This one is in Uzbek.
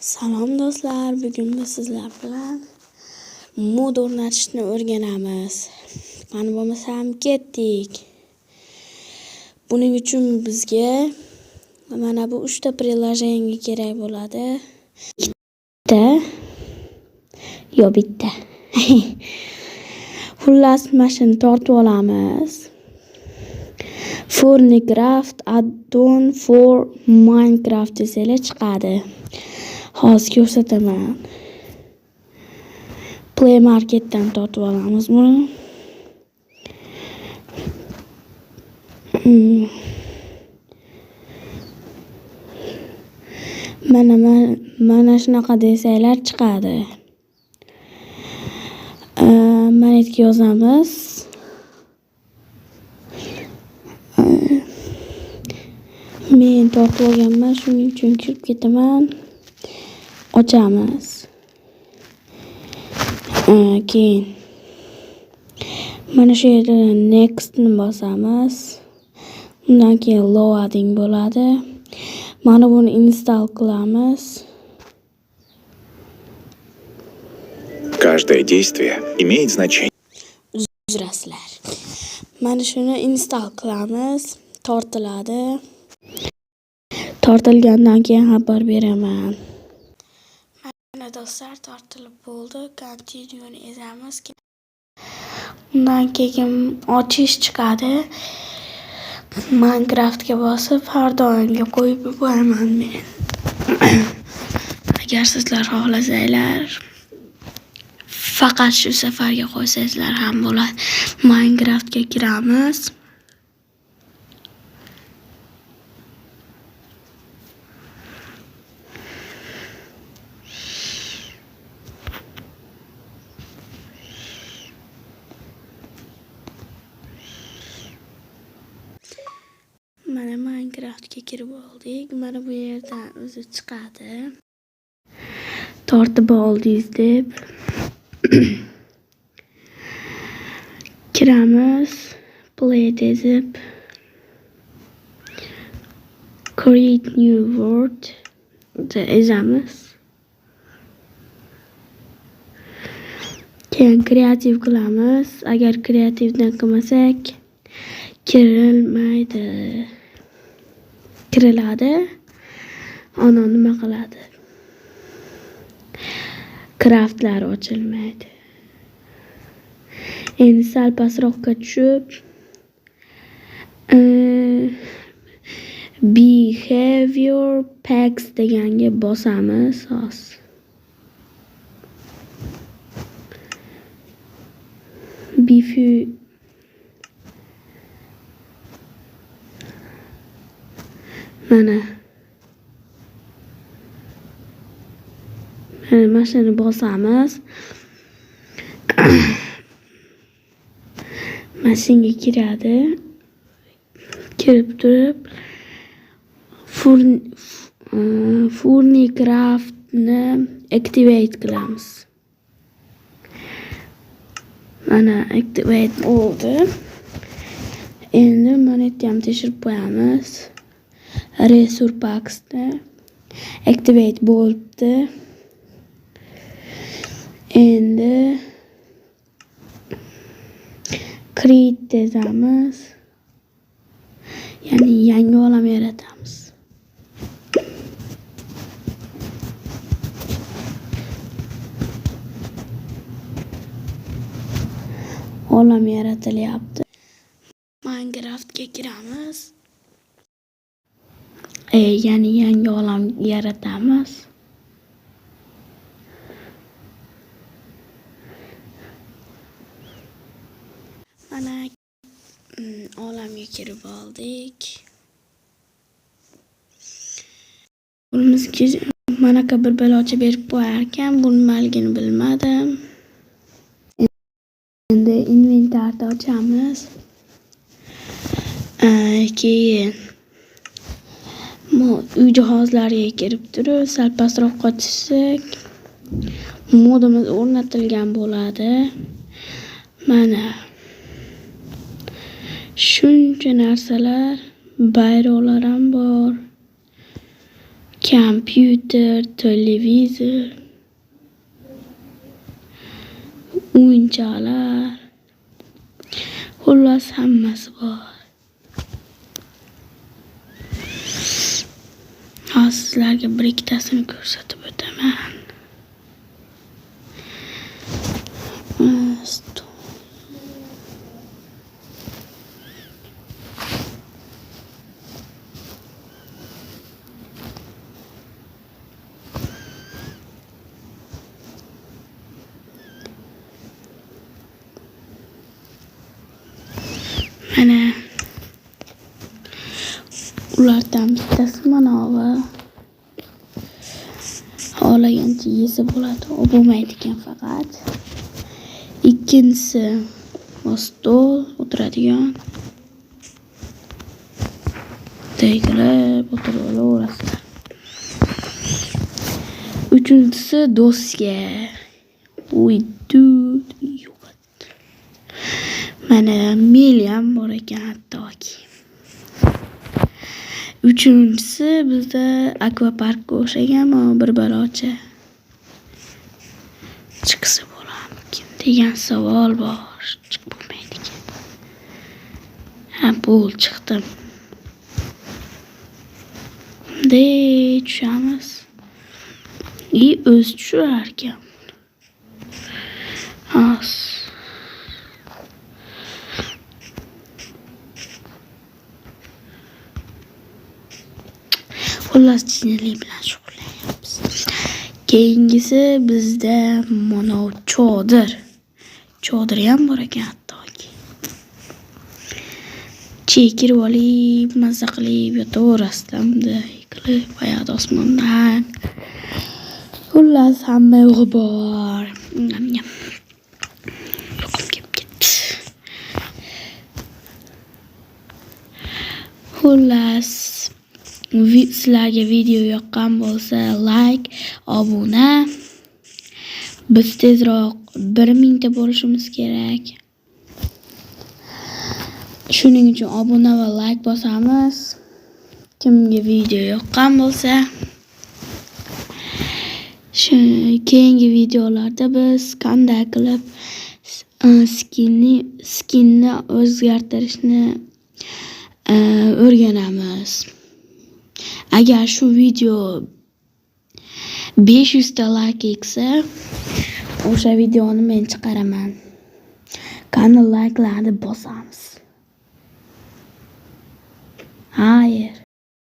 Salom do'stlar, bugun biz sizlar bilan mod o'rnatishni o'rganamiz. Qani bo'lmasam ketdik. Buning uchun bizga mana bu 3 ta приложение kerak bo'ladi. Bitta. Xullas, mashina tortib olamiz. Fornicraft add-on for Minecraft desanglar chiqadi. Hozir ko'rsataman. Play Marketdan tortib olamiz buni. Mana shunaqa desanglar chiqadi. Mana yerga yozamiz. Men tortib olganman, shuning uchun kirib ketaman. Ochamiz. Keyin mana shu yerda next ni bosamiz. Undan keyin loading bo'ladi. Mana buni install qilamiz. Каждое действие имеет значение. Uzrasizlar. Mana shuni install qilamiz. Tortiladi. Tortilgandan keyin xabar beraman. Mana do'stlar, tortilib bo'ldi. Continue ni ezamiz. Undan keyin ochish chiqadi. Minecraftga bosib har doimga qo'yib yuboraman men. Agar sizlar xohlasanglar, faqat shu safarga qo'ysanglar ham bo'ladi. Minecraftga kiramiz. Mana Minecraftga kirib oldik. Mana bu yerdan o'zi chiqadi. Tortib oldingiz deb. Kiramiz. Play deb. Create new world ezamiz. Keyin kreativ qilamiz. Agar kreativdan qilmasak kirilmaydi. Kiriladi. Ana nima qiladi? Craftlar ochilmaydi. Endi sal pastroqqa tushib behavior packs deganga bosamiz. Mana shuni bosamiz. Mashinaga kiradi. Kirib turib Fornicraftni activate qilamiz. Mana activate bo'ldi. Endi mana yerga ham tekshirib qo'yamiz. Resource packsda activate bo'ldi. Endi create dezamiz. Ya'ni yangi olam yaratamiz. Olam yaratilyapti. Minecraftga kiramiz. Ya'ni yangi olam yaratamiz. Mana olamga kirib oldik. Bunimizga manaqa bir balocha berib qo'yar ekan, bu nimaligini bilmadim. Endi inventarni ochamiz. Keyin uy jihozlariga kirib turib, sal pastroqqa tushsak, modimiz o'rnatilgan bo'ladi. Mana shuncha narsalar, bayroqlar ham bor. kompyuter, televizor, o'yinchoqlar, xullas hammasi bor. Hozir sizlarga bir ikkitasini ko'rsatib o'taman. Mana ulardan bittasi mana bu. Xohlagancha yesa bo'ladi, u bo'lmaydi ekan faqat. Ikkinchisi stol o'tiradigan. Tegilib o'tirib olaverasizlar. Uchinchisi doska. Mana meli ham bor ekan hattoki. Uchinchisi bizda akvaparkga o'xshagan bir balocha. Chiqsa bo'larmikin degan savol bor. Chiqib bo'lmaydi ekan. Ha, bo'l chiqdim. Tushamiz. O'z tushirar ekan. Xullas jinnilik bilan shug'ullanyapmiz. Keyingisi bizda mana chodir. Chodir ham bor ekan hattoki. Chekirib olib, mazza qilib yotaverasizlar bunday qilib oyoqda osmondan. Xullas hamma yo'g'i bor. Yo'qim kelib ketdi. Xullas sizlarga video yoqqan bo'lsa, like, obuna. Biz tezroq 1000 ta bo'lishimiz kerak. Shuning uchun obuna va like bosamiz. Kimga video yoqqan bo'lsa, keyingi videolarda biz qanday qilib skinni o'zgartirishni o'rganamiz. Agar shu video 500 ta like eksa, o'sha videoni men chiqaraman. Qani like'larni bosamiz. Hayır.